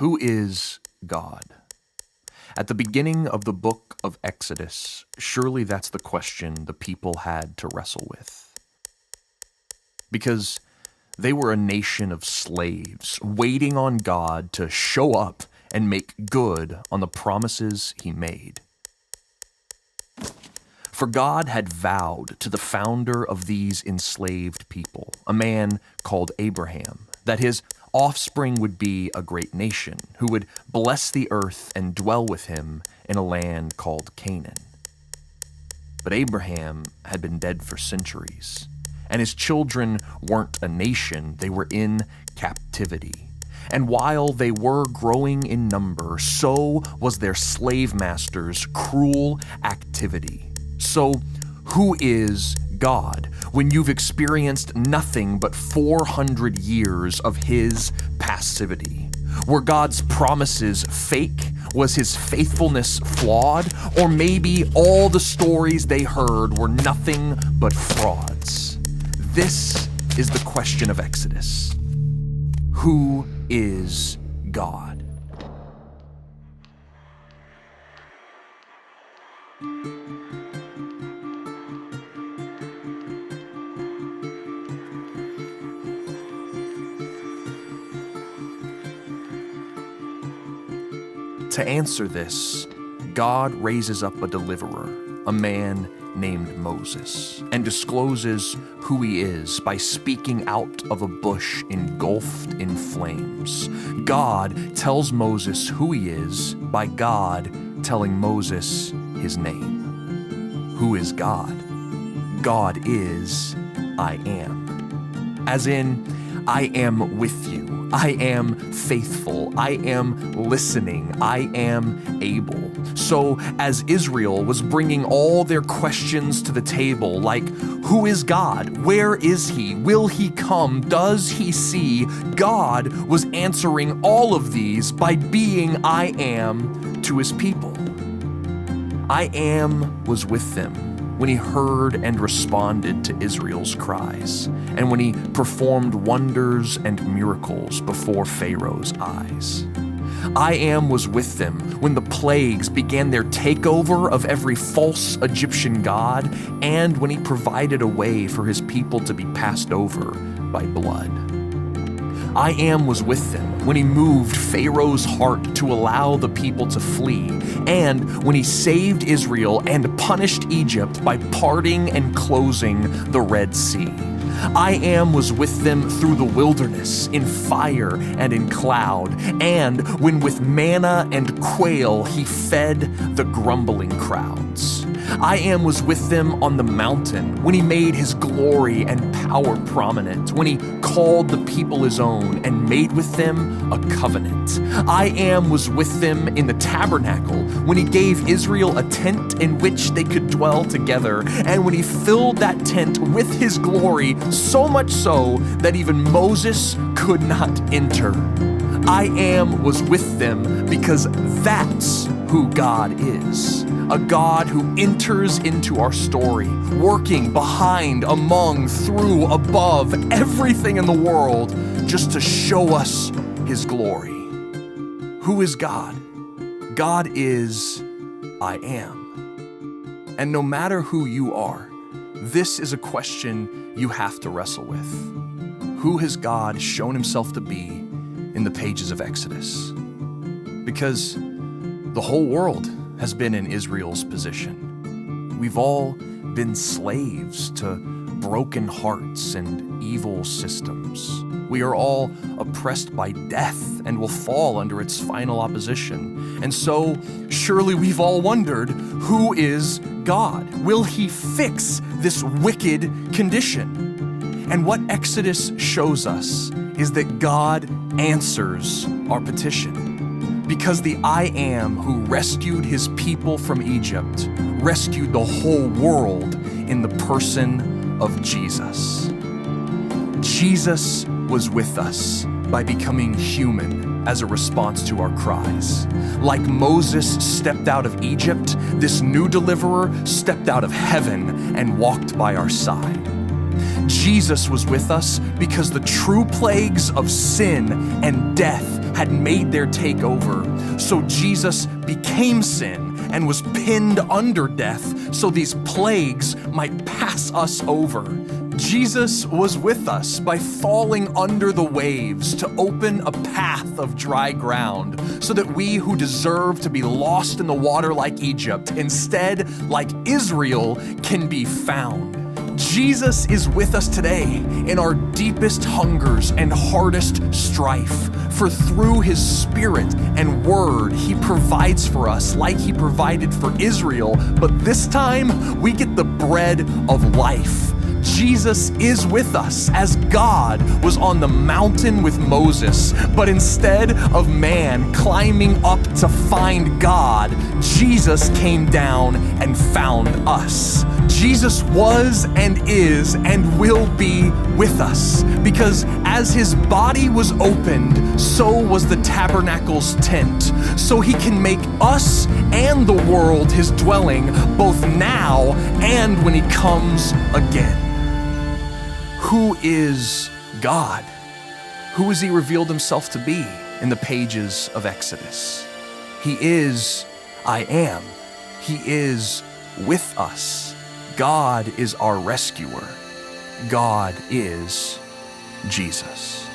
Who is God? At the beginning of the book of Exodus, surely that's the question the people had to wrestle with. Because they were a nation of slaves, waiting on God to show up and make good on the promises he made. For God had vowed to the founder of these enslaved people, a man called Abraham, that his offspring would be a great nation, who would bless the earth and dwell with him in a land called Canaan. But Abraham had been dead for centuries, and his children weren't a nation, they were in captivity. And while they were growing in number, so was their slave master's cruel activity. So, who is God when you've experienced nothing but 400 years of his passivity? Were God's promises fake? Was his faithfulness flawed? Or maybe all the stories they heard were nothing but frauds? This is the question of Exodus. Who is God? To answer this, God raises up a deliverer, a man named Moses, and discloses who he is by speaking out of a bush engulfed in flames. God tells Moses who he is by God telling Moses his name. Who is God? God is I am. As in, I am with you. I am faithful. I am listening. I am able. So as Israel was bringing all their questions to the table, like, who is God? Where is he? Will he come? Does he see? God was answering all of these by being I am to his people. I am was with them when he heard and responded to Israel's cries, and when he performed wonders and miracles before Pharaoh's eyes. I am was with them when the plagues began their takeover of every false Egyptian god, and when he provided a way for his people to be passed over by blood. I am was with them when he moved Pharaoh's heart to allow the people to flee, and when he saved Israel and punished Egypt by parting and closing the Red Sea. I am was with them through the wilderness, in fire and in cloud, and when with manna and quail he fed the grumbling crowds. I am was with them on the mountain when he made his glory and power prominent, when he called the people his own and made with them a covenant. I am was with them in the tabernacle when he gave Israel a tent in which they could dwell together, and when he filled that tent with his glory, so much so that even Moses could not enter. I am was with them because that's who God is. A God who enters into our story, working behind, among, through, above, everything in the world, just to show us his glory. Who is God? God is I am. And no matter who you are, this is a question you have to wrestle with. Who has God shown himself to be in the pages of Exodus? Because the whole world has been in Israel's position. We've all been slaves to broken hearts and evil systems. We are all oppressed by death and will fall under its final opposition. And so, surely we've all wondered, who is God? Will he fix this wicked condition? And what Exodus shows us is that God answers our petition. Because the I am who rescued his people from Egypt rescued the whole world in the person of Jesus. Jesus was with us by becoming human as a response to our cries. Like Moses stepped out of Egypt, this new deliverer stepped out of heaven and walked by our side. Jesus was with us because the true plagues of sin and death had made their takeover. So Jesus became sin and was pinned under death so these plagues might pass us over. Jesus was with us by falling under the waves to open a path of dry ground so that we who deserve to be lost in the water like Egypt, instead, like Israel, can be found. Jesus is with us today in our deepest hungers and hardest strife, for through his Spirit and word, he provides for us like he provided for Israel, but this time we get the bread of life. Jesus is with us as God was on the mountain with Moses, but instead of man climbing up to find God, Jesus came down and found us. Jesus was and is and will be with us, because as his body was opened, so was the tabernacle's tent, so he can make us and the world his dwelling, both now and when he comes again. Who is God? Who has he revealed himself to be in the pages of Exodus? He is I am. He is with us. God is our rescuer. God is Jesus.